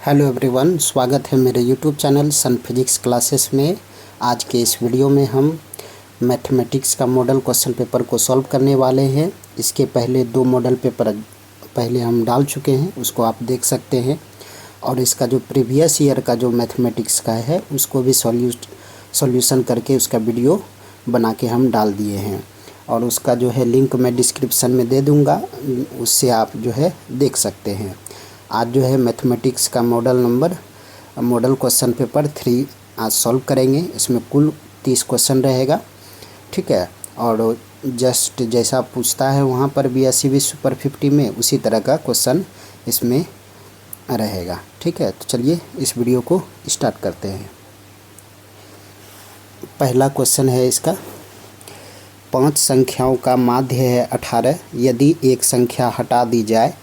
Hello everyone, स्वागत है मेरे यूट्यूब चैनल सन फिजिक्स क्लासेस में। आज के इस वीडियो में हम मैथमेटिक्स का मॉडल क्वेश्चन पेपर को सॉल्व करने वाले हैं। इसके पहले 2 मॉडल पेपर पहले हम डाल चुके हैं, उसको आप देख सकते हैं। और इसका जो प्रीवियस ईयर का जो मैथमेटिक्स का है उसको भी सॉल्यूशन करके उसका वीडियो बना के हम डाल दिए हैं। और उसका जो है लिंक मैं डिस्क्रिप्शन में दे दूँगा, उससे आप जो है देख सकते हैं। आज जो है मैथमेटिक्स का मॉडल क्वेश्चन पेपर 3 आज सॉल्व करेंगे। इसमें कुल 30 क्वेश्चन रहेगा, ठीक है। और जस्ट जैसा पूछता है वहाँ पर भी 80-20 सुपर 50 में, उसी तरह का क्वेश्चन इसमें रहेगा, ठीक है। तो चलिए इस वीडियो को स्टार्ट करते हैं। पहला क्वेश्चन है इसका, 5 संख्याओं का माध्य है 18, यदि एक संख्या हटा दी जाए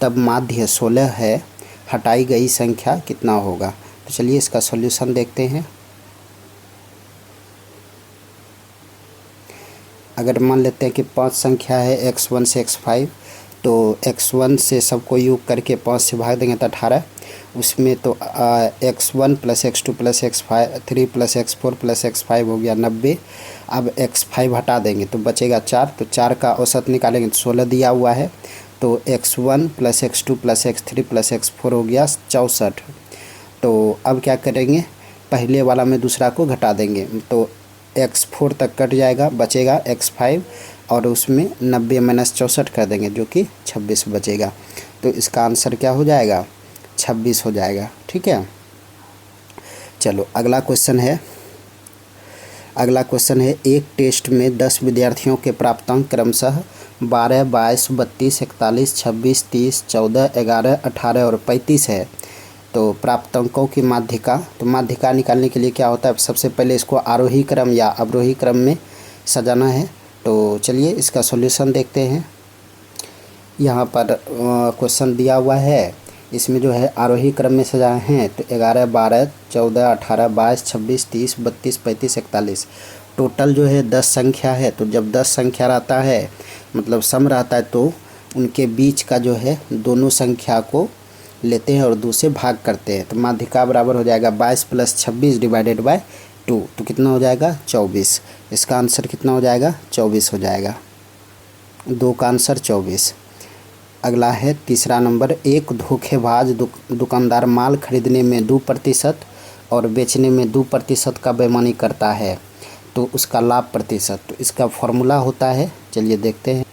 तब माध्य 16 है, हटाई गई संख्या कितना होगा। तो चलिए इसका सॉल्यूशन देखते हैं। अगर मान लेते हैं कि 5 संख्या है x1 से x5, तो x1 से सबको योग करके 5 से भाग देंगे तो 18। उसमें तो x1 + x2 + x3 + x4 + x5 हो गया 90। अब x5 हटा देंगे तो बचेगा 4, तो 4 का औसत निकालेंगे तो 16 दिया हुआ है। तो x1 + x2 + x3 + x4 हो गया 64। तो अब क्या करेंगे, पहले वाला में दूसरा को घटा देंगे तो x4 तक कट जाएगा, बचेगा x5 और उसमें 90 - 64 कर देंगे जो कि 26 बचेगा। तो इसका आंसर क्या हो जाएगा, 26 हो जाएगा, ठीक है। चलो अगला क्वेश्चन है एक टेस्ट में 10 विद्यार्थियों के प्राप्तांक क्रमशः 12, 22, 32, 41, 26, 30, 14, 11, 18 और 35 है। तो प्राप्तांकों की माध्यिका, तो माध्यिका निकालने के लिए क्या होता है, सबसे पहले इसको आरोही क्रम या अवरोही क्रम में सजाना है। तो चलिए इसका सॉल्यूशन देखते हैं। यहाँ पर क्वेश्चन दिया हुआ है, इसमें जो है आरोही क्रम में सजाए हैं। तो 11, 12, 14, 18, 22, 26, 30, 32, 35, 41 टोटल जो है 10 संख्या है। तो जब 10 संख्या रहता है मतलब सम रहता है, तो उनके बीच का जो है दोनों संख्या को लेते हैं और 2 से भाग करते हैं। तो माध्यिका बराबर हो जाएगा 22 + 26 / 2। तो कितना हो जाएगा, 24। इसका आंसर कितना हो जाएगा, 24 हो जाएगा। 2 का आंसर 24। अगला है तीसरा नंबर, एक धोखेबाज दुकानदार माल खरीदने में 2% और बेचने में 2% का बेईमानी करता है, तो उसका लाभ प्रतिशत। तो इसका फॉर्मूला होता है, चलिए देखते हैं।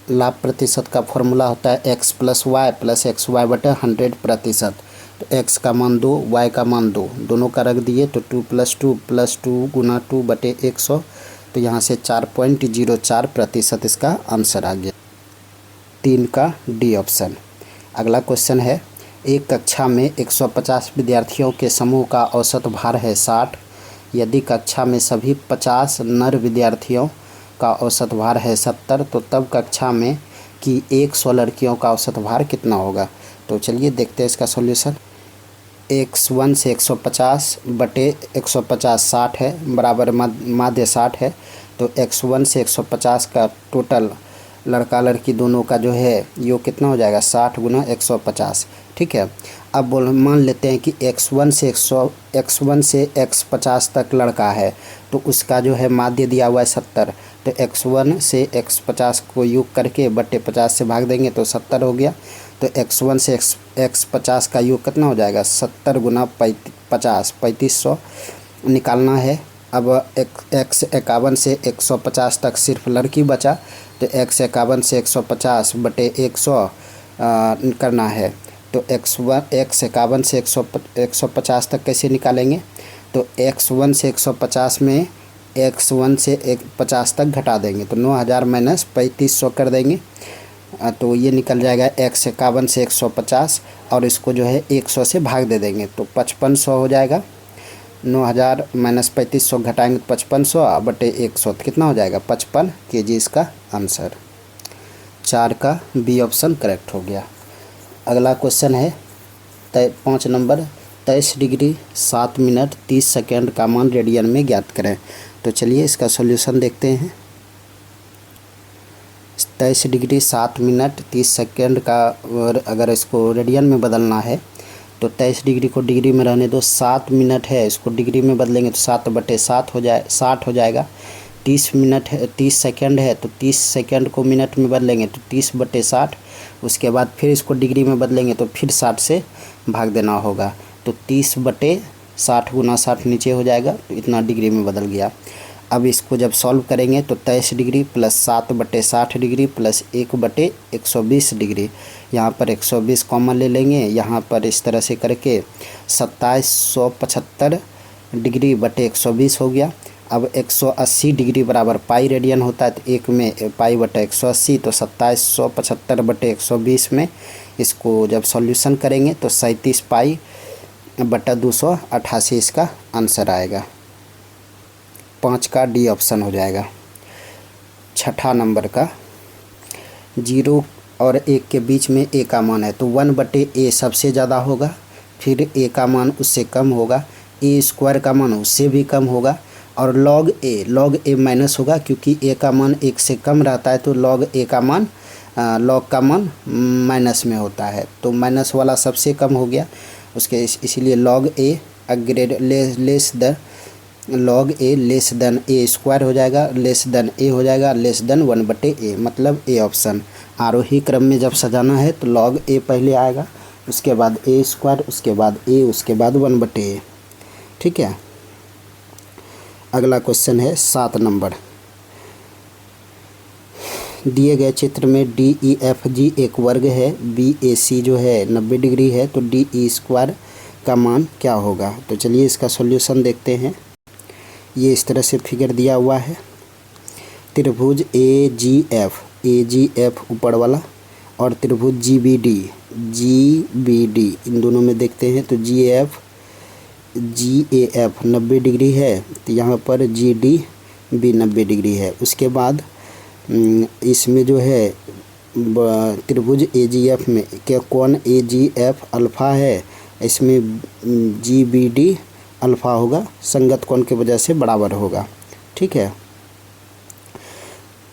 लाभ प्रतिशत का फॉर्मूला होता है x + y + xy बटा 100%। तो x का मान 2, y का मान 2, दोनों का रख दिए तो 2 + 2 + 2 × 2 बटे 100। तो यहाँ से 4.04% इसका आंसर आ गया। 3 का डी ऑप्शन। अगला क्वेश्चन है, एक कक्षा में 150 विद्यार्थियों के समूह का औसत भार है 60, यदि कक्षा में सभी 50 नर विद्यार्थियों का औसत भार है 70, तो तब कक्षा में की 100 लड़कियों का औसत भार कितना होगा। तो चलिए देखते हैं इसका सॉल्यूशन। x1 से 150 बटे 150 60 है, बराबर माध्य 60 है। तो x1 से 150 का टोटल लड़का लड़की दोनों का जो है योग कितना हो जाएगा, 60 × 150, ठीक है। अब मान लेते हैं कि x1 से x50 तक लड़का है, तो उसका जो है माध्य दिया हुआ है 70। तो x1 से x50 को योग करके बटे 50 से भाग देंगे तो 70 हो गया। तो x1 से x50 का योग कितना हो जाएगा, 70 × 50, 3500 निकालना है। अब x51 से 150 तक सिर्फ लड़की बचा, तो x51 से 150 बटे 100 करना है। तो x51 से 150 तक कैसे निकालेंगे, तो x1 से 150 में x1 से 50 तक घटा देंगे तो 9000 - 3500 कर देंगे। तो ये निकल जाएगा x51 से 150 और इसको जो है 100 से भाग दे देंगे तो 5500 हो जाएगा। 9000 - 3500 घटाएंगे तो 5500 बटे 100, तो कितना हो जाएगा, 55 kg इसका आंसर। 4 का बी ऑप्शन करेक्ट हो गया। अगला क्वेश्चन है 5 नंबर, 23 डिग्री 7 मिनट 30 सेकेंड का मान रेडियन में ज्ञात करें। तो चलिए इसका सॉल्यूशन देखते हैं। 23 डिग्री 7 मिनट 30 सेकेंड का अगर इसको रेडियन में बदलना है तो 23 डिग्री को डिग्री में रहने दो। 7 मिनट है, इसको डिग्री में बदलेंगे तो 7/7 हो जाए 60 हो जाएगा। 30 मिनट है, 30 सेकंड है, तो 30 सेकंड को मिनट में बदलेंगे तो 30/60। उसके बाद फिर इसको डिग्री में बदलेंगे तो फिर 60 से भाग देना होगा। तो 30/60 गुना 60 नीचे हो जाएगा, तो इतना डिग्री में बदल गया। अब इसको जब सॉल्व करेंगे तो 23 degree plus 7/60 degree plus 1/120 degree, यहाँ पर 120 कॉमन ले लेंगे। यहाँ पर इस तरह से करके 2775 डिग्री बटे 120 हो गया। अब 180 डिग्री बराबर पाई रेडियन होता है, तो 1 में पाई बटा 180, तो 2775 बटे 120 में इसको जब सॉल्यूशन करेंगे तो 37 पाई बटा 288 इसका आंसर आएगा। 5 का डी ऑप्शन हो जाएगा। छठा नंबर का 0 और 1 के बीच में ए का मान है, तो 1/a सबसे ज़्यादा होगा, फिर ए का मान उससे कम होगा, ए स्क्वायर का मान उससे भी कम होगा, और लॉग ए माइनस होगा, क्योंकि ए का मान 1 से कम रहता है तो लॉग का मान माइनस में होता है, तो माइनस वाला सबसे कम हो गया उसके, इसीलिए लॉग ए लेस देन ए स्क्वायर हो जाएगा, लेस देन ए हो जाएगा, लेस देन 1/a, मतलब ए ऑप्शन। आरोही क्रम में जब सजाना है तो लॉग ए पहले आएगा, उसके बाद ए स्क्वायर, उसके बाद ए, उसके बाद 1/a। ठीक है। अगला क्वेश्चन है 7 नंबर। दिए गए चित्र में DEFG एक वर्ग है, BAC जो है 90 डिग्री है, तो DE स्क्वायर का मान क्या होगा। तो चलिए इसका सॉल्यूशन देखते हैं। ये इस तरह से फिगर दिया हुआ है। त्रिभुज AGF ऊपर वाला और त्रिभुज GBD इन दोनों में देखते हैं, तो GAF 90 डिग्री है, तो यहाँ पर GD भी 90 डिग्री है। उसके बाद इसमें जो है त्रिभुज AGF में क्या कौन AGF अल्फ़ा है, इसमें GBD अल्फ़ा होगा, संगत कोण की वजह से बराबर होगा। ठीक है,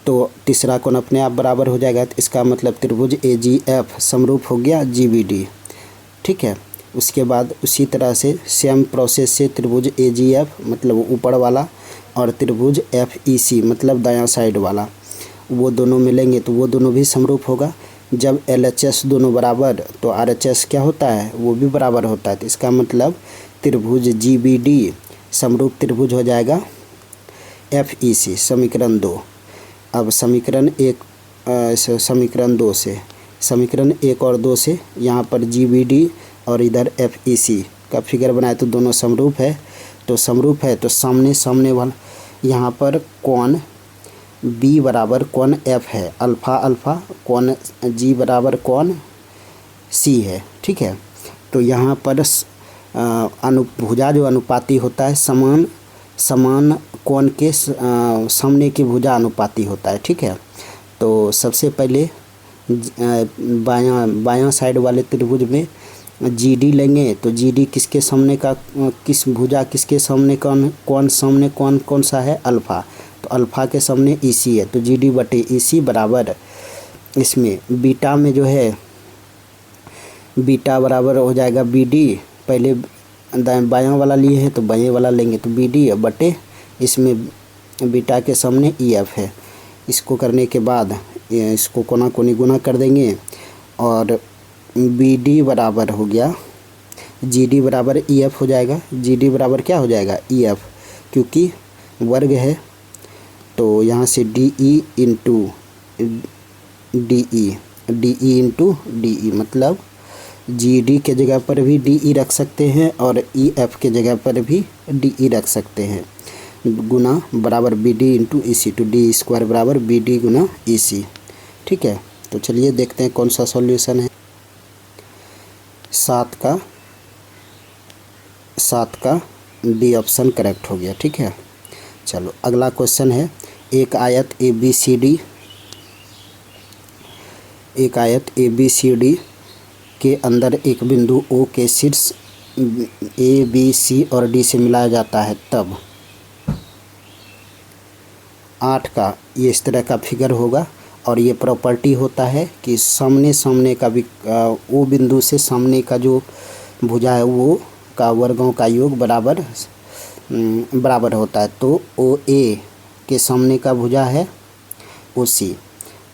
तो तीसरा कोण अपने आप बराबर हो जाएगा, तो इसका मतलब त्रिभुज AGF समरूप हो गया GBD। ठीक है। उसके बाद उसी तरह से सेम प्रोसेस से त्रिभुज AGF मतलब ऊपर वाला और त्रिभुज FEC मतलब दायां साइड वाला, वो दोनों मिलेंगे तो वो दोनों भी समरूप होगा। जब LHS दोनों बराबर तो RHS क्या होता है, वो भी बराबर होता है, तो इसका मतलब त्रिभुज GBD समरूप त्रिभुज हो जाएगा FEC, समीकरण 2। अब समीकरण 1 समीकरण 1 और 2 से यहाँ पर GBD और इधर FEC का फिगर बनाए तो दोनों समरूप है, तो सामने वाला यहाँ पर कोण B बराबर कोण F है, अल्फ़ा कोण G बराबर कोण C है। ठीक है, तो यहाँ पर भुजा जो अनुपाती होता है समान कोण के सामने की भुजा अनुपाती होता है। ठीक है, तो सबसे पहले बायां साइड वाले त्रिभुज में GD लेंगे, तो GD किसके सामने का किस भुजा किसके सामने कौन सा है, अल्फ़ा, तो अल्फ़ा के सामने EC है, तो GD बटे EC बराबर इसमें बीटा में जो है बीटा बराबर हो जाएगा BD, पहले बायां वाला लिए हैं तो बाएं वाला लेंगे तो BD बटे इसमें बीटा के सामने EF है। इसको करने के बाद इसको कोना कोनी गुना कर देंगे और BD बराबर हो गया GD बराबर EF हो जाएगा। GD बराबर क्या हो जाएगा, EF, क्योंकि वर्ग है तो यहाँ से DE इंटू DE मतलब GD के जगह पर भी DE रख सकते हैं और EF के जगह पर भी DE रख सकते हैं, गुना बराबर BD इंटू EC, तो D स्क्वायर बराबर BD गुना EC। ठीक है, तो चलिए देखते हैं कौन सा सॉल्यूशन है। 7 का डी ऑप्शन करेक्ट हो गया। ठीक है, चलो अगला क्वेश्चन है। एक आयत ABCD के अंदर एक बिंदु O के शीर्ष A, B, C और D से मिलाया जाता है, तब 8 का ये इस तरह का फिगर होगा और ये प्रॉपर्टी होता है कि सामने का भी O बिंदु से सामने का जो भुजा है वो का वर्गों का योग बराबर होता है। तो ओ ए के सामने का भुजा है ओ सी,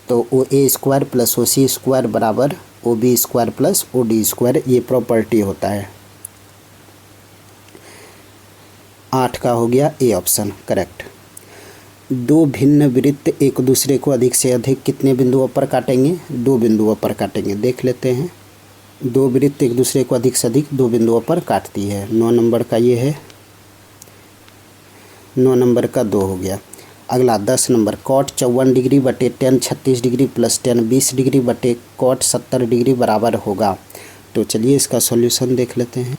तो O A square plus O C square बराबर O B square plus O D square, ये प्रॉपर्टी होता है। 8 का हो गया ए ऑप्शन करेक्ट। दो भिन्न वृत्त एक दूसरे को अधिक से अधिक कितने बिंदुओं पर काटेंगे? 2 बिंदुओं पर काटेंगे। देख लेते हैं। दो वृत्त एक दूसरे को अधिक से अधिक 2 बिंदुओं पर काटती है। 9 नंबर का ये है, 9 नंबर का 2 हो गया। अगला 10 नंबर कॉट 54 डिग्री बटे ten 36 degree plus ten 20 degree बटे कॉट 70 डिग्री बराबर होगा। तो चलिए इसका सॉल्यूशन देख लेते हैं।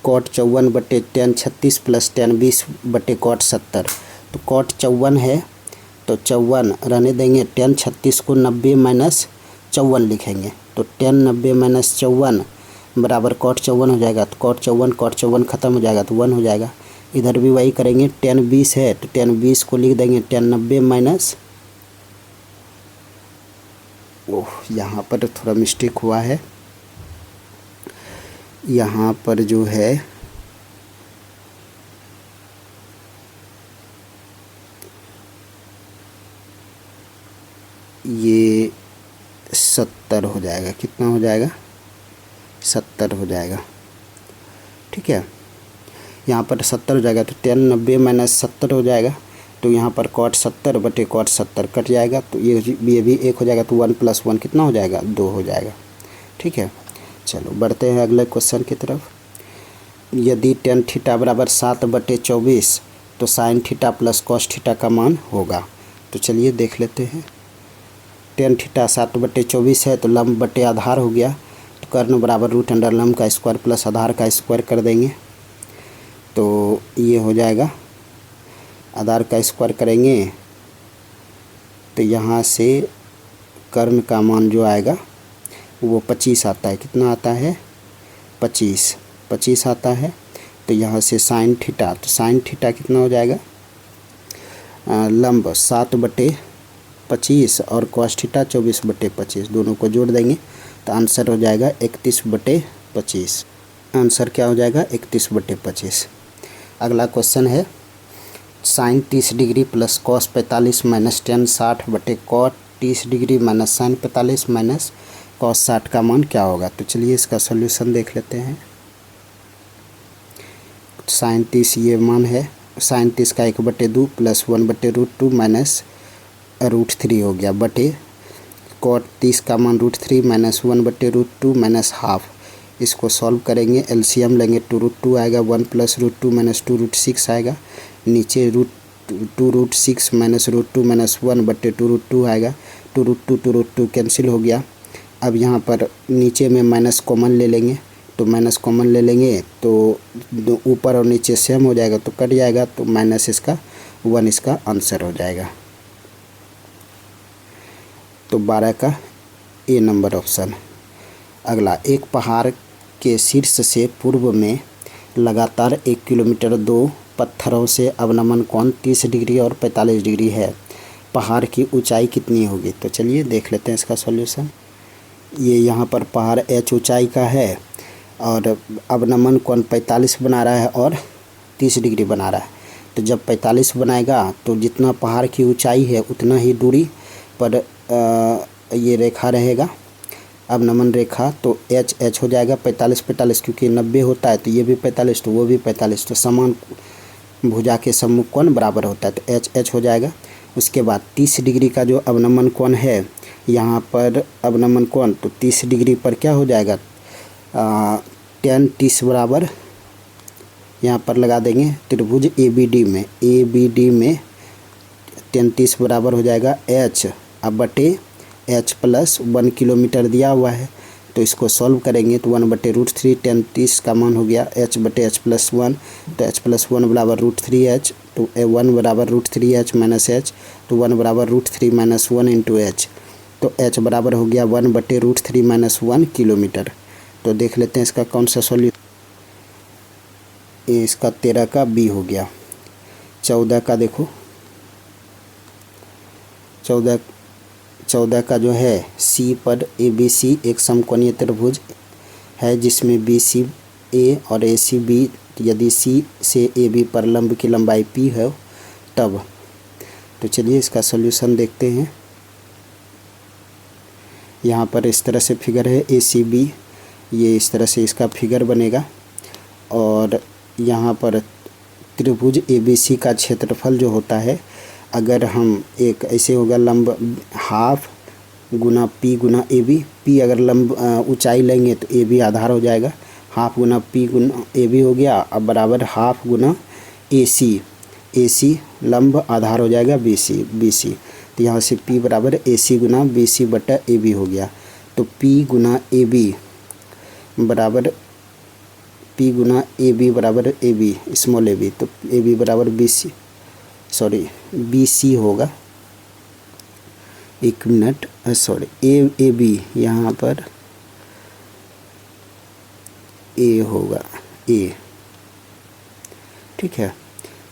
कॉट 54 बटे टेन 36 प्लस टेन 20 बटे कॉट 70। तो कॉट 54 है तो 54 रहने देंगे, टेन 36 को 90 माइनस 54 लिखेंगे। तो टेन 90 माइनस 54 बराबर कॉट 54 हो जाएगा। तो कॉट 54 ख़त्म हो जाएगा तो 1 हो जाएगा। इधर भी वही करेंगे। टेन 20 है तो टेन 20 को लिख देंगे टेन 90 माइनस, ओह यहाँ पर थोड़ा मिस्टेक हुआ है। यहाँ पर जो है ये 70 हो जाएगा। कितना हो जाएगा? 70 हो जाएगा। ठीक है, यहाँ पर 70 हो जाएगा तो टेन 90 माइनस 70 हो जाएगा। तो यहाँ पर कॉट 70 बटे कॉट 70 कट जाएगा। तो ये भी 1 हो जाएगा। तो 1 + 1 कितना हो जाएगा? 2 हो जाएगा। ठीक है, चलो बढ़ते हैं अगले क्वेश्चन की तरफ। यदि टेन थीटा बराबर 7/24 तो sine theta plus cos theta का मान होगा। तो चलिए देख लेते हैं। टेन थीटा 7/24 है तो लंब बटे आधार हो गया। तो कर्ण बराबर रूट अंडर लंब का स्क्वायर प्लस आधार का स्क्वायर कर देंगे। तो ये हो जाएगा, आधार का स्क्वायर करेंगे तो यहाँ से कर्ण का मान जो आएगा वो 25 आता है। कितना आता है? 25 आता है। तो यहाँ से साइन थीटा, तो साइन थीटा कितना हो जाएगा? लंब 7/25 और कॉस थीटा 24/25, दोनों को जोड़ देंगे तो आंसर हो जाएगा 31/25। आंसर क्या हो जाएगा? 31/25। अगला क्वेश्चन है sine 30 degree plus cos 45 minus tan 60 बटे cot 30 degree minus sine 45 minus cos 60 का मान क्या होगा? तो चलिए इसका सॉल्यूशन देख लेते हैं। साइन 30 ये मान है, साइन 30 का 1/2 प्लस 1/√2 माइनस √3 हो गया बटे कॉट 30 का मान √3 माइनस 1/√2 माइनस हाफ। इसको सॉल्व करेंगे, एलसीएम लेंगे, 2√2 आएगा, 1 + √2 माइनस 2√6 आएगा। नीचे 2√6 माइनस √2 माइनस 1/2√2 आएगा। 2√2 कैंसिल हो गया। अब यहाँ पर नीचे में माइनस कॉमन ले लेंगे, तो माइनस कॉमन ले लेंगे तो ऊपर और नीचे सेम हो जाएगा तो कट जाएगा। तो माइनस इसका 1 इसका आंसर हो जाएगा। तो 12 का ए नंबर ऑप्शन। अगला, एक पहाड़ के शीर्ष से पूर्व में लगातार 1 किलोमीटर 2 पत्थरों से अवनमन कोण 30 डिग्री और 45 डिग्री है। पहाड़ की ऊंचाई कितनी होगी? तो चलिए देख लेते हैं इसका सॉल्यूशन। ये यहाँ पर पहाड़ h ऊंचाई का है और अवनमन कोण 45 बना रहा है और 30 डिग्री बना रहा है। तो जब 45 बनाएगा तो जितना पहाड़ की ऊंचाई है उतना ही दूरी पर ये रेखा रहेगा, अवनमन रेखा। तो h हो जाएगा 45 क्योंकि 90 होता है तो ये भी 45 तो वो भी 45, तो समान भुजा के सम्मुख कोण बराबर होता है। तो h हो जाएगा। उसके बाद 30 डिग्री का जो अवनमन कोण है, यहाँ पर अवनमन कोण, तो 30 डिग्री पर क्या हो जाएगा? tan 30 बराबर यहाँ पर लगा देंगे त्रिभुज ABD में tan 30 बराबर हो जाएगा h अब बटे h + 1 किलोमीटर दिया हुआ है। तो इसको सॉल्व करेंगे तो 1/√3 tan 30 का मान हो गया h बटे h + 1। तो h + 1 बराबर √3h, तो 1 बराबर √3h माइनस h, तो 1 बराबर √3 - 1 इंटू h। तो h बराबर हो गया 1/√3 - 1 किलोमीटर। तो देख लेते हैं इसका कौन सा सॉल्यूशन। इसका 13 का बी हो गया। 14 का देखो, 14 का जो है C पर ABC एक समकोणीय त्रिभुज है जिसमें BC ए और ए सी बी, यदि सी से ए बी पर लंब की लंबाई पी है तब। तो चलिए इसका सॉल्यूशन देखते हैं। यहाँ पर इस तरह से फिगर है ए सी बी, ये इस तरह से इसका फिगर बनेगा। और यहाँ पर त्रिभुज ए बी सी का क्षेत्रफल जो होता है, अगर हम एक ऐसे होगा लंब हाफ गुना पी गुना ए बी, पी अगर लंब ऊंचाई लेंगे तो ए बी आधार हो जाएगा, हाफ गुना पी गुना ए बी हो गया, अब बराबर हाफ गुना ए सी लंब आधार हो जाएगा बी सी। तो यहाँ से P बराबर A C Guna B C बटा ए बी हो गया। तो P गुना ए बी बराबर A B small A B, तो ए बी बराबर बी सी होगा। एक मिनट, ए बी यहाँ पर ए होगा ए, ठीक है।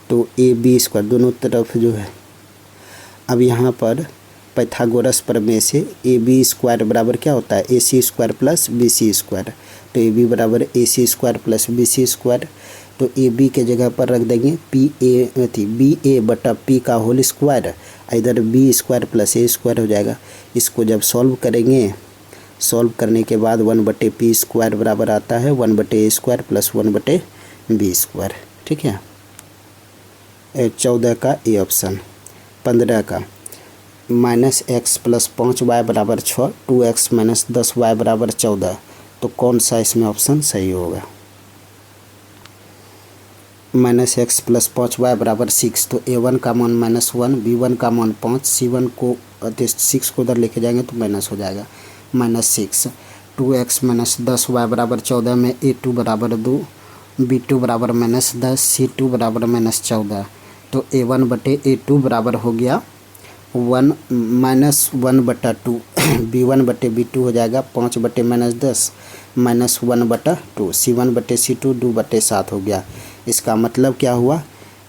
तो ए बी स्क्वायर दोनों तरफ जो है, अब यहाँ पर पाइथागोरस प्रमेय से ए बी स्क्वायर बराबर क्या होता है, A C square plus B C square. तो ए बी बराबर A C square plus B C square. तो ए बी के जगह पर रख देंगे बी ए बटा पी का होल स्क्वायर, इधर बी स्क्वायर प्लस ए स्क्वायर हो जाएगा। इसको जब सॉल्व करेंगे, सॉल्व करने के बाद 1/p स्क्वायर बराबर आता है 1/a square plus 1/b square, ठीक है। 14 का ए ऑप्शन। 15 का -x + 5y बराबर 6, 2x - 10y बराबर 14। तो कौन सा इसमें ऑप्शन सही होगा। -x + 5y बराबर 6, तो a1 का मान -1, b1 का मान 5, c1 को 6 को उधर लेके जाएंगे तो माइनस हो जाएगा -6। 2x - 10y बराबर 14 में a2 बराबर 2, b2 बराबर -10, c2 बराबर -14। तो a1/a2 बराबर हो गया 1/2, b1/b2 हो जाएगा 5/-10 -1/2, c1/c2 2/7 हो गया। इसका मतलब क्या हुआ,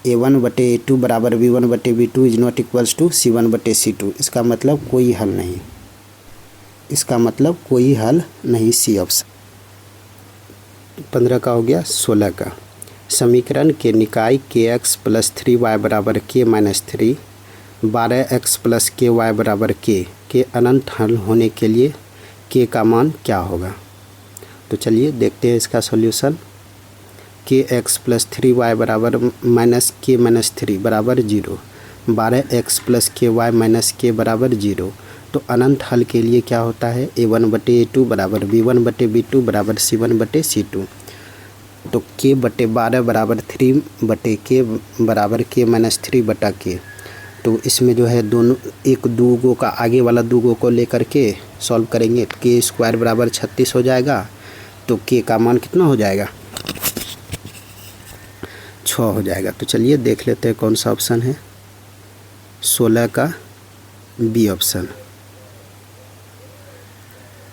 a1/a2 बराबर b1/b2 is not equals to c1/c2। इसका मतलब कोई हल नहीं, सी ऑप्शन। 15 का हो गया। 16 का समीकरण के निकाय kx + 3y बराबर k - 3, 12x + ky बराबर k के अनंत हल होने के लिए k का मान क्या होगा। तो चलिए देखते हैं इसका सॉल्यूशन। kx + 3y बराबर -k - 3 बराबर 0, 12x + ky - k बराबर 0। तो अनंत हल के लिए क्या होता है, a1/a2 बराबर b1/b2 बराबर c1/c2। तो k/12 बराबर 3/k बराबर k - 3/k। तो इसमें जो है दोनों एक दूगो का आगे वाला दूगो को लेकर के सॉल्व करेंगे, k स्क्वायर बराबर 36 हो जाएगा। तो k का मान कितना हो जाएगा, 6 हो जाएगा। तो चलिए देख लेते हैं कौन सा ऑप्शन है। 16 का बी ऑप्शन।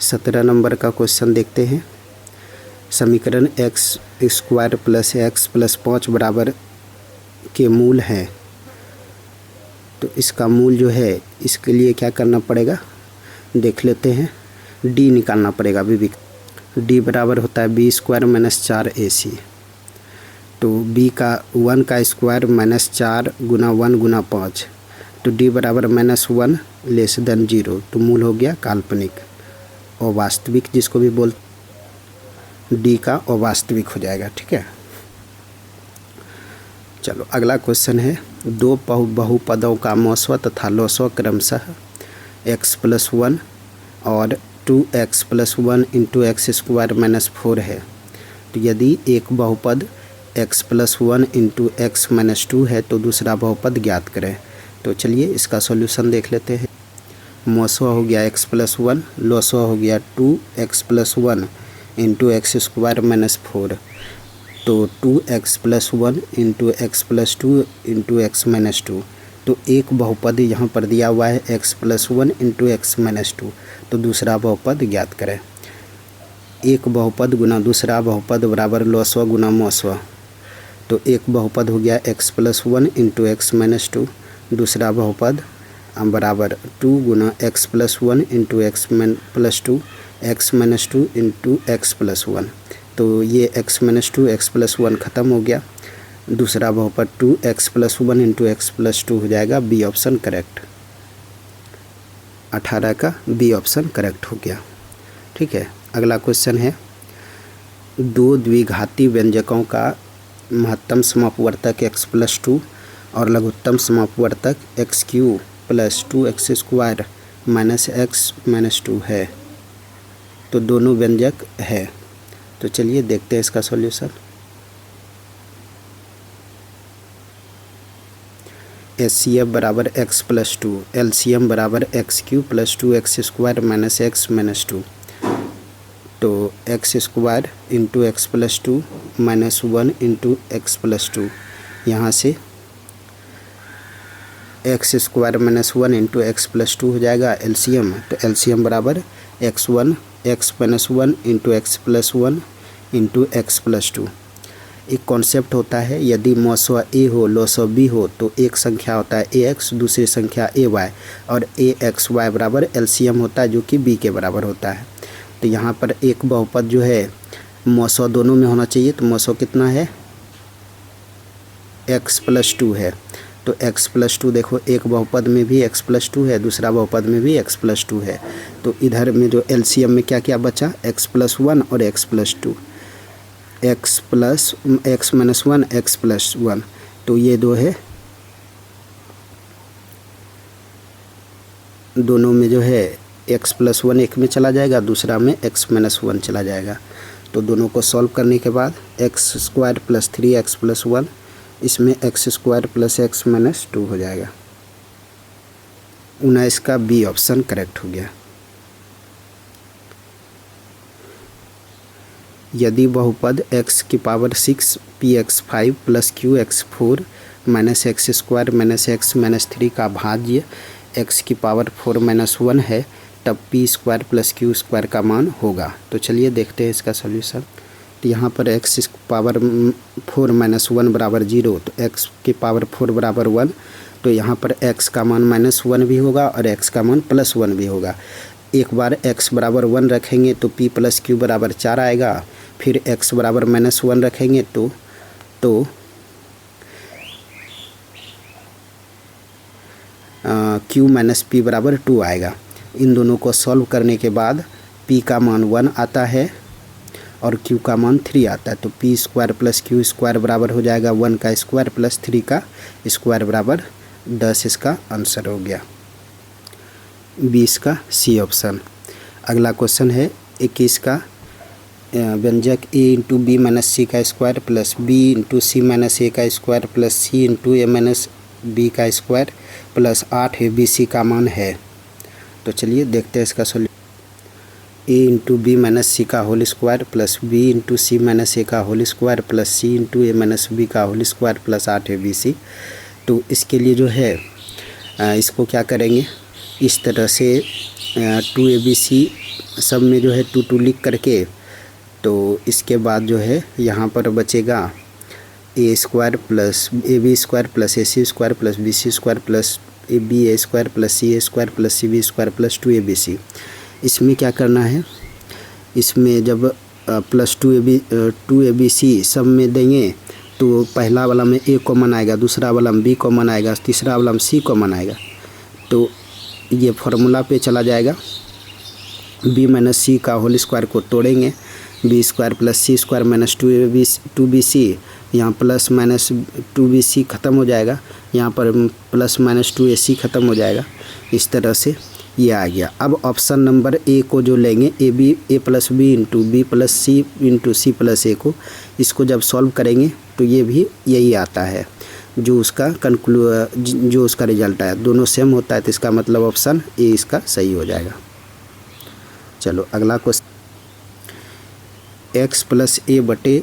17 नंबर का क्वेश्चन देखते हैं। समीकरण x² + x + 5 बराबर के मूल हैं। तो इसका मूल जो है, इसके लिए क्या करना पड़ेगा देख लेते हैं। d निकालना पड़ेगा। d बराबर होता है b² - 4ac। तो b का 1 का स्क्वायर -4 गुना 1 गुना 5। तो d बराबर -1 < 0। तो मूल हो गया काल्पनिक और वास्तविक, जिसको भी बोल d का अवास्तविक हो जाएगा, ठीक है। चलो अगला क्वेश्चन है। दो बहुपदों का मौसव तथा लसव क्रमशः x + 1 और 2x + 1 × x² - 4 है। तो यदि एक बहुपद x + 1 × x - 2 है तो दूसरा बहुपद ज्ञात करें। तो चलिए इसका सॉल्यूशन देख लेते हैं। मौसव हो गया x + 1, लसव हो गया 2x + 1 × x² - 4। तो 2x + 1 × x + 2 × x - 2। तो एक बहुपद यहाँ पर दिया हुआ है x + 1 × x - 2। तो दूसरा बहुपद ज्ञात करें। एक बहुपद गुना दूसरा बहुपद बराबर लसव गुना मौसव। तो एक बहुपद हो गया x + 1 × x - 2, दूसरा बहुपद बराबर 2 गुना x + 1 × x + 2 x - 2 × x + 1। तो ये x माइनस 2 x प्लस 1 ख़त्म हो गया। दूसरा बहुपद 2x plus 1 into x plus 2 हो जाएगा। बी ऑप्शन करेक्ट, 18 का बी ऑप्शन करेक्ट हो गया। ठीक है, अगला क्वेश्चन है, दो द्विघाती व्यंजकों का महत्तम समापवर्तक x प्लस 2 और लघुत्तम समापवर्तक X Q plus 2x square minus X minus 2 है। तो दोनों व्यंजक है। तो चलिए देखते हैं इसका सॉल्यूशन। एचसीएफ बराबर x प्लस 2, एलसीएम बराबर x Q plus 2x square minus X minus 2। तो x square into x plus 2 minus 1 into x plus 2, यहाँ से x square minus 1 into x plus 2 हो जाएगा एलसीएम। तो एलसीएम बराबर x1 x minus 1 into x plus 1 into x plus 2। एक concept होता है, यदि मौसवा ए हो लौसवा बी हो तो एक संख्या होता है ए एक्स, दूसरी संख्या ए वाई, और ए एक्स वाई बराबर एलसीएम होता है जो कि बी के बराबर होता है। तो यहाँ पर एक बहुपद जो है मौसवा दोनों में होना चाहिए। तो मौसवा कितना है, एक्स प्लस 2 है। तो x प्लस 2 देखो, एक बहुपद में भी x प्लस 2 है, दूसरा बहुपद में भी x प्लस 2 है। तो इधर में जो एलसीएम में क्या क्या बचा, x प्लस 1 और x plus 2, x plus x minus 1 x plus 1। तो ये दो है, दोनों में जो है x प्लस 1 एक में चला जाएगा, दूसरा में x माइनस 1 चला जाएगा। तो दोनों को सॉल्व करने के बाद x square plus 3x plus 1, इसमें x square plus x minus 2 हो जाएगा। 19 का बी ऑप्शन करेक्ट हो गया। यदि बहुपद x की power 6 px5 plus qx4 minus x square minus X minus 3 का भाज्य x की पावर 4 माइनस 1 है, तब p square plus q square का मान होगा। तो चलिए देखते हैं इसका सॉल्यूशन। तो यहाँ पर x पावर 4 माइनस 1 बराबर 0, तो x की पावर 4 बराबर 1। तो यहाँ पर x का मान माइनस 1 भी होगा और x का मान प्लस 1 भी होगा। एक बार x बराबर 1 रखेंगे तो p प्लस q बराबर 4 आएगा। फिर x बराबर माइनस 1 रखेंगे तो q माइनस p बराबर 2 आएगा। इन दोनों को सॉल्व करने के बाद p का मान 1 आता है और q का मान 3 आता है। तो p square plus q square बराबर हो जाएगा 1 का स्क्वायर प्लस 3 का स्क्वायर बराबर 10। इसका आंसर हो गया 20 का सी ऑप्शन। अगला क्वेश्चन है 21 का, व्यंजक a into B minus C का square plus b into C minus A का square plus c into A minus B का स्क्वायर प्लस 8abc का मान है। तो चलिए देखते हैं इसका solution. a into B minus C का whole square plus b into C minus A का whole square plus c into A minus B का होल स्क्वायर प्लस 8abc। तो इसके लिए जो है इसको क्या करेंगे, इस तरह से 2abc सब में जो है 2 लिख करके, तो इसके बाद जो है यहाँ पर बचेगा A square plus A B square plus A C square plus B C square plus A B A square plus C A square plus C B square plus 2abc। इसमें क्या करना है, इसमें जब प्लस 2abc सब में देंगे तो पहला वाला में a कॉमन आएगा, दूसरा वाला में b कॉमन आएगा, तीसरा वाला में c कॉमन आएगा। तो ये फार्मूला पे चला जाएगा, b माइनस c का होल स्क्वायर को तोड़ेंगे, b square plus c square minus 2bc, यहाँ प्लस माइनस 2bc ख़त्म हो जाएगा, यहाँ पर प्लस माइनस 2ac ख़त्म हो जाएगा। इस तरह से ये आ गया। अब ऑप्शन नंबर ए को जो लेंगे, A plus B into B plus C into C plus A को, इसको जब सॉल्व करेंगे तो ये भी यही आता है जो उसका जो उसका रिजल्ट है, दोनों सेम होता है। तो इसका मतलब ऑप्शन ए इसका सही हो जाएगा। चलो अगला क्वेश्चन, एक्स प्लस ए बटे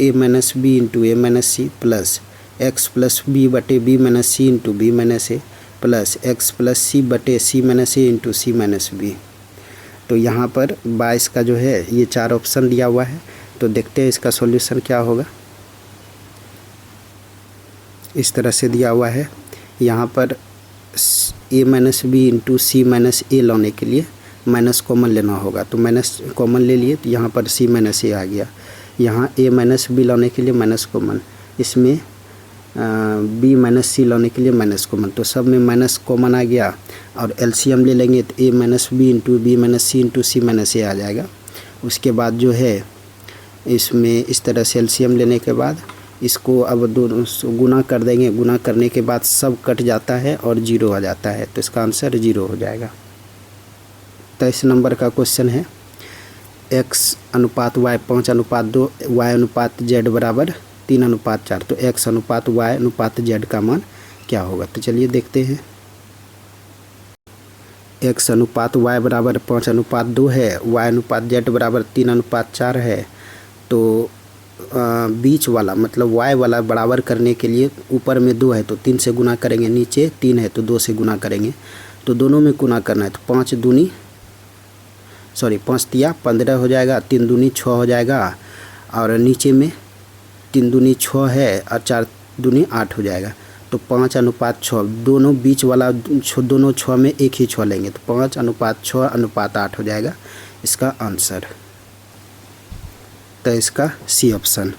A minus B into A minus C plus X plus B बटे B minus C into B minus A plus X plus C बटे C minus A into C minus B. तो यहाँ पर 22 का जो है ये 4 ऑप्शन दिया हुआ है। तो देखते हैं इसका सॉल्यूशन क्या होगा। इस तरह से दिया हुआ है, यहाँ पर ए minus B into C minus ए लाने के लिए माइनस कॉमन लेना होगा। तो माइनस कॉमन ले लिए तो यहाँ पर सी माइनस ए आ गया। यहाँ a माइनस बी लाने के लिए माइनस कॉमन, इसमें b माइनस सी लाने के लिए माइनस कॉमन, तो सब में माइनस कॉमन आ गया और एलसीएम ले लेंगे तो a minus B into B minus C into C minus A आ जाएगा। उसके बाद जो है इसमें इस तरह से एलसीएम लेने के बाद इसको अब दोनों गुना कर देंगे, गुना करने के बाद सब कट जाता है और 0 आ जाता है, तो इसका आंसर 0 हो जाएगा। 23 नंबर का क्वेश्चन है x अनुपात y 5:2 y अनुपात z बराबर 3:4, तो x अनुपात y अनुपात z का मान क्या होगा। तो चलिए देखते हैं। x अनुपात y बराबर 5:2 है, y अनुपात z बराबर 3:4 है। तो बीच वाला मतलब y वाला बराबर करने के लिए ऊपर में 2 है तो 3 से गुना करेंगे, नीचे 3 है तो 2 से गुना करेंगे, तो दोनों में गुना करना है। तो 5 तिया 15 हो जाएगा, 3 दूनी 6 हो जाएगा और नीचे में 3 दूनी 6 है और 4 दूनी 8 हो जाएगा। तो 5:6, दोनों बीच वाला दोनों 6 में एक ही 6 लेंगे, तो 5:6:8 हो जाएगा इसका आंसर। तो इसका सी ऑप्शन।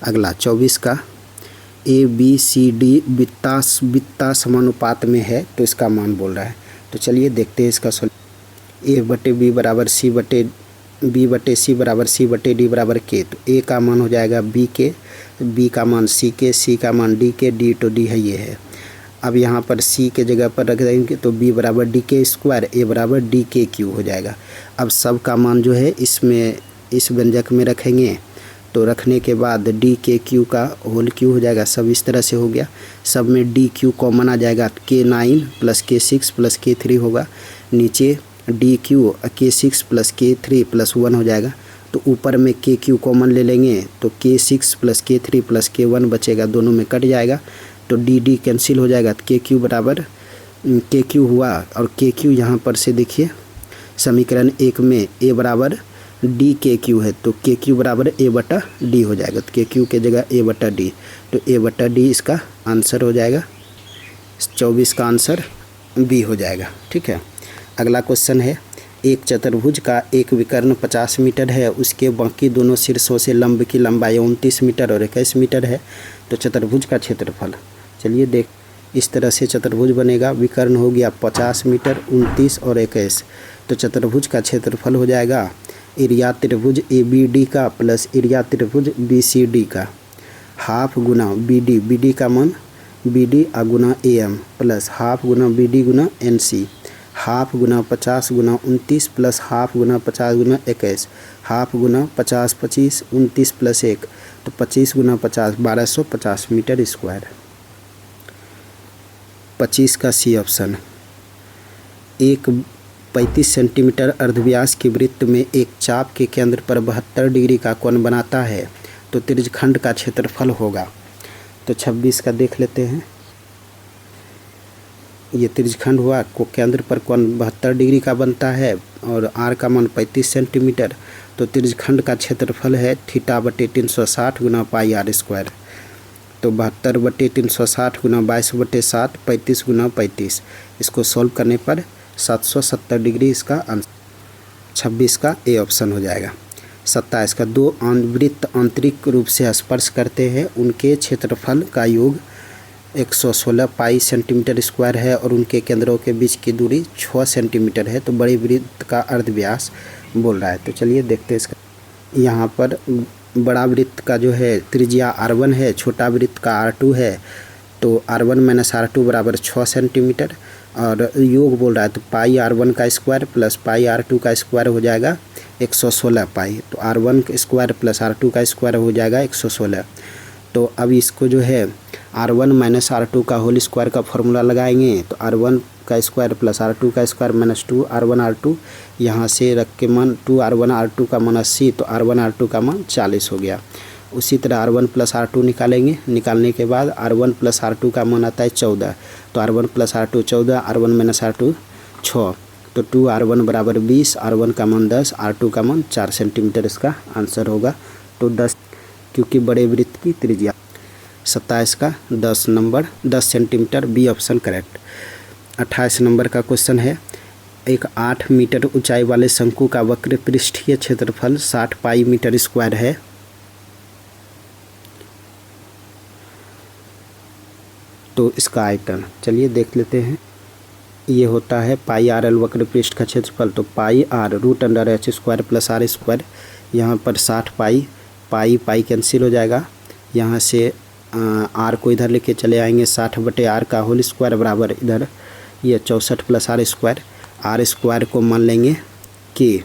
अगला 24 का ए बी सी डी वित्ता समानुपात में है, तो इसका मान बोल रहा है। तो चलिए देखते हैं इसका ए बटे बी बराबर सी बटे बी बटे सी बराबर सी बटे डी बराबर के। तो ए का मान हो जाएगा बी के, बी का मान सी के, सी का मान डी के, डी तो डी है ये है। अब यहाँ पर सी के जगह पर रख देंगे तो बी बराबर डी के स्क्वायर, ए बराबर डी के क्यू हो जाएगा। अब सब का मान जो है इसमें इस व्यंजक में रखेंगे, तो रखने के बाद डी के क्यू का होल क्यू हो जाएगा। सब इस तरह से हो गया, सब में डी क्यू कॉमन आ जाएगा, K9 plus K6 plus K3 होगा, नीचे D Q K6 plus K3 plus 1 हो जाएगा। तो ऊपर में के क्यू कॉमन ले लेंगे तो K6 plus K3 plus K1 बचेगा, दोनों में कट जाएगा तो डी डी कैंसिल हो जाएगा। तो के क्यू बराबर के क्यू हुआ और के क्यू यहाँ पर से देखिए समीकरण 1 में ए बराबर डी के क्यू है, तो के क्यू बराबर ए बटा डी हो जाएगा। तो के क्यू के जगह ए बटा डी, तो ए बटा डी इसका आंसर हो जाएगा। 24 का आंसर बी हो जाएगा। ठीक है। अगला क्वेश्चन है एक चतुर्भुज का एक विकर्ण 50 मीटर है, उसके बाकी दोनों शीर्षों से लंब की लंबाई 29 मीटर और 21 मीटर है, तो चतुर्भुज का क्षेत्रफल। चलिए देख, इस तरह से चतुर्भुज बनेगा, विकर्ण हो गया 50 मीटर 29 और 21, तो चतुर्भुज का क्षेत्रफल हो जाएगा एरिया त्रिभुज ए बी डी का प्लस एरिया त्रिभुज बी सी डी का हाफ गुना बी डी का मान बी डी गुना ए एम प्लस हाफ गुना बी डी गुना एन सी, हाफ गुना 50 गुना 29 प्लस हाफ गुना 50 गुना 21, हाफ गुना 50 25 29 प्लस 1, तो 25 गुना 50 1250 मीटर स्क्वायर। 25 का सी ऑप्शन। एक 35 सेंटीमीटर अर्धव्यास के वृत्त में एक चाप के केंद्र पर 72 डिग्री का कोण बनाता है, तो त्रिज्यखंड का क्षेत्रफल होगा। तो 26 का देख लेते हैं। ये त्रिज्यखंड हुआ, को केंद्र पर कोण 72 डिग्री का बनता है और आर का मान 35 सेंटीमीटर, तो त्रिज्यखंड का क्षेत्रफल है थीटा बटे 360 गुना पाई आर स्क्वायर। तो 72 बटे 360 गुना 22 बटे 7 35 गुना 35, इसको सॉल्व करने पर 770 डिग्री इसका आंसर। 26 का ए ऑप्शन हो जाएगा। 27 का दो वृत्त आंतरिक रूप से स्पर्श करते हैं, उनके क्षेत्रफल का योग 116 पाई सेंटीमीटर स्क्वायर है और उनके केंद्रों के बीच की दूरी 6 सेंटीमीटर है, तो बड़े वृत्त का अर्धव्यास बोल रहा है। तो चलिए देखते हैं इसका। यहाँ पर बड़ा वृत्त का जो है त्रिज्या R1 है, छोटा वृत्त का R2 है, तो R1 माइनस R2 बराबर 6 सेंटीमीटर और योग बोल रहा है, तो पाई R1 का स्क्वायर प्लस पाई R2 का स्क्वायर हो जाएगा 116 पाई, तो R1 का स्क्वायर प्लस R2 का स्क्वायर हो जाएगा 116। तो अब इसको जो है R1 माइनस R2 का होल स्क्वायर का फॉर्मूला लगाएंगे, तो R1 का स्क्वायर प्लस R2 का स्क्वायर माइनस 2 R1 R2, यहाँ से रख के मान 2 R1 R2 का मान 80, तो R1 R2 का मान 40 हो गया। उसी तरह R1 प्लस R2 निकालेंगे, निकालने के बाद R1 प्लस R2 का मान आता है 14, तो R1 plus R2 14, R1 minus R2 6, तो 2 R1 बराबर 20, R1 का मान 10, R2 का मान 4 सेंटीमीटर इसका आंसर होगा। तो 10 क्योंकि बड़े वृत्त की त्रिज्या। 27 का 10 number 10 centimetre, B option correct. 28 number का क्वेश्चन है एक 8 मीटर ऊंचाई वाले शंकु का वक्र पृष्ठीय क्षेत्रफल 60 पाई मीटर स्क्वायर है, तो इसका आयतन चलिए देख लेते हैं। ये होता है पाई आर एल वक्र पृष्ठ का क्षेत्रफल। तो pi R root under H square plus R square, यहाँ पर 60 पाई पाई कैंसिल हो जाएगा। यहाँ से आर को इधर लेके चले आएंगे, 60/r का होल स्क्वायर बराबर इधर ये 64 प्लस आर स्क्वायर को मान लेंगे के।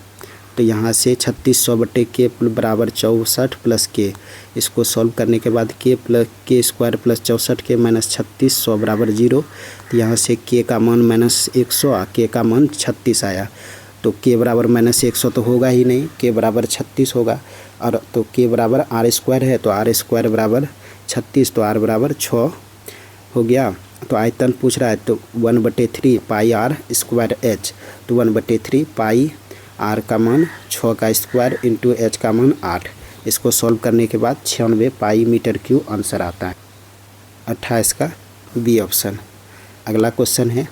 तो यहाँ से 3600/k बराबर 64 प्लस के। इसको सॉल्व करने के बाद के स्क्वायर प्लस 64k माइनस 3600 बराबर 0। तो यहाँ से k का मान -100 k का मान 36 आया। तो k बराबर -100 तो होगा ही नहीं, k बराबर 36 होगा। और तो k बराबर आर स्क्वायर है, तो आर स्क्वायर बराबर 36, तो r बराबर 6 हो गया। तो आयतन पूछ रहा है, तो 1/3 पाई आर स्क्वायर एच। तो 1/3 पाई आर का मान 6 का स्क्वायर इंटू एच का मान 8। इसको सॉल्व करने के बाद 96 पाई मीटर क्यूब आंसर आता है। 28 का बी ऑप्शन। अगला क्वेश्चन है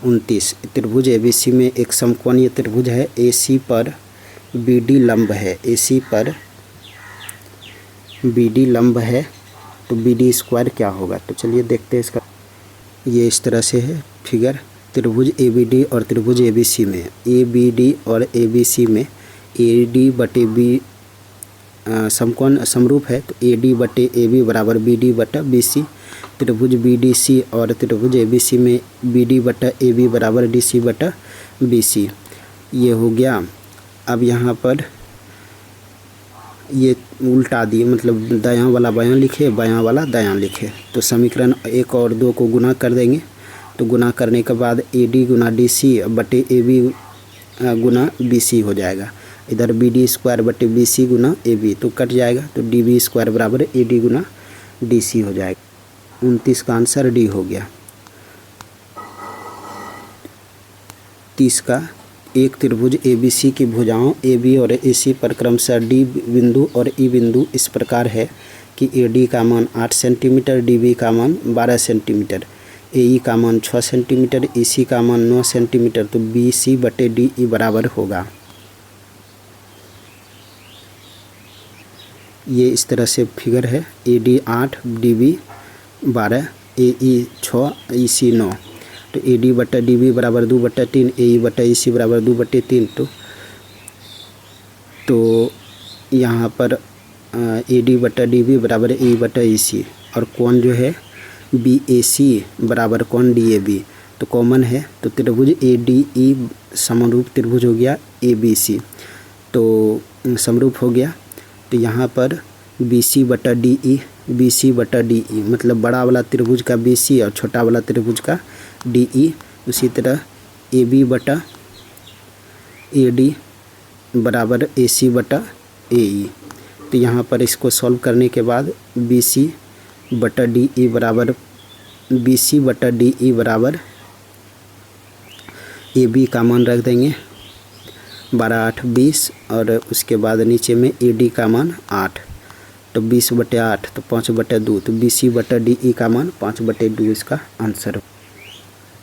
29। त्रिभुज एबीसी में एक समकोणीय त्रिभुज है, एसी पर बीडी लंब है। एसी पर बीडी लंब है, तो बीडी स्क्वायर क्या होगा? तो चलिए देखते हैं इसका। ये इस तरह से है फिगर। त्रिभुज एबीडी और त्रिभुज एबीसी में, एबीडी और एबीसी में AD/B समकोण समरूप है। तो AD/AB बराबर BD/BC। त्रिभुज BDC और त्रिभुज एबीसी में BD/AB बराबर DC/BC। ये हो गया। अब यहाँ पर ये उल्टा दी, मतलब दायां वाला बायां लिखे, बायां वाला दायां लिखे। तो समीकरण 1 और 2 को गुना कर देंगे। तो गुना करने के बाद AD गुना DC/AB गुना BC हो जाएगा। इधर BD²/BC गुना AB तो कट जाएगा। तो DB² बराबर AD गुना DC हो जाएगा। 29 का आंसर डी हो गया। 30 का, एक त्रिभुज ABC की भुजाओं AB और AC पर क्रमशः D बिंदु और E बिंदु इस प्रकार है कि AD का मान 8 सेंटीमीटर, DB का मान 12 सेंटीमीटर, AE का मान 6 सेंटीमीटर, EC का मान 9 सेंटीमीटर। तो BC/DE बराबर होगा। ये इस तरह से फिगर है। AD 8, DB 12, AE 6, EC 9। तो AD/DB बराबर 2/3, AE/EC बराबर 2/3। तो यहाँ पर AD/DB बराबर AE/EC। और कोण जो है BAC बराबर कोण DAB, तो कॉमन है। तो त्रिभुज ADE समरूप त्रिभुज हो गया ABC, तो समरूप हो गया। तो यहाँ पर BC/DE मतलब बड़ा वाला त्रिभुज का BC और छोटा वाला त्रिभुज का DE। उसी तरह AB/AD बराबर AC/AE। तो यहाँ पर इसको सॉल्व करने के बाद BC/DE बराबर AB का मान रख देंगे 12, 8, 20। और उसके बाद नीचे में AD का मान 8, तो 20/8 तो 5/2। तो BC/DE का मान 5/2 इसका आंसर।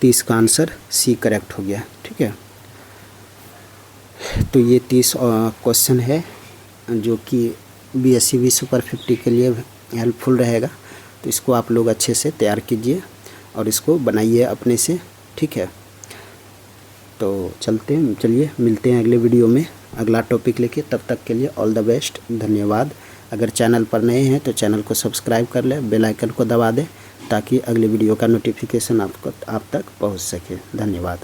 30 का आंसर सी करेक्ट हो गया। ठीक है। तो ये 30 क्वेश्चन है जो कि BSc सुपर 50 के लिए हेल्पफुल रहेगा। तो इसको आप लोग अच्छे से तैयार कीजिए और इसको बनाइए अपने से। ठीक है। तो चलिए मिलते हैं अगले वीडियो में अगला टॉपिक लेके। तब तक के लिए ऑल द बेस्ट, धन्यवाद। अगर चैनल पर नए हैं तो चैनल को सब्सक्राइब कर लें, बेल आइकन को दबा दें ताकि अगले वीडियो का नोटिफिकेशन आप तक पहुंच सके। धन्यवाद।